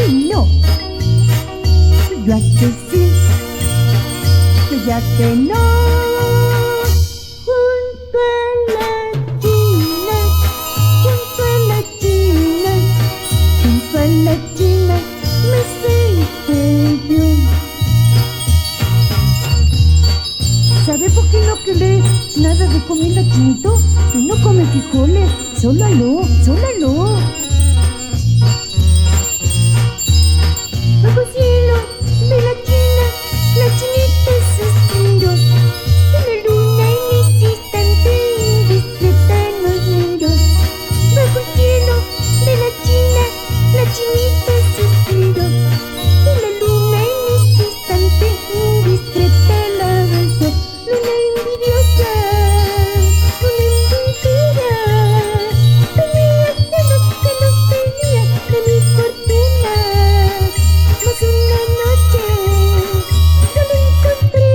que no, que yo a que sí, que ya que no. Junto a la China, junto a la China, junto a la China me senté yo. ¿Sabe por qué no quiere nada de comida, Chinito? Que no come frijoles, solo aló, solo aló. Bajo el cielo de la China, la chinita suspiró. De la luna en ese instante indiscreta nos miró. Bajo el cielo de la China, la chinita suspiró. De la luna en ese instante indiscreta la besó. Luna envidiosa, luna envidiosa, tenía celos que los tenía de mi fortuna. Mas una noche yo lo encontré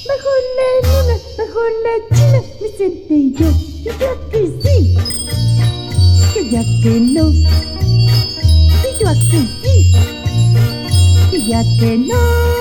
bajo la luna, bajo la China me senté yo. Que ya que sí, que ya que no, que yo a que sí, que ya que no.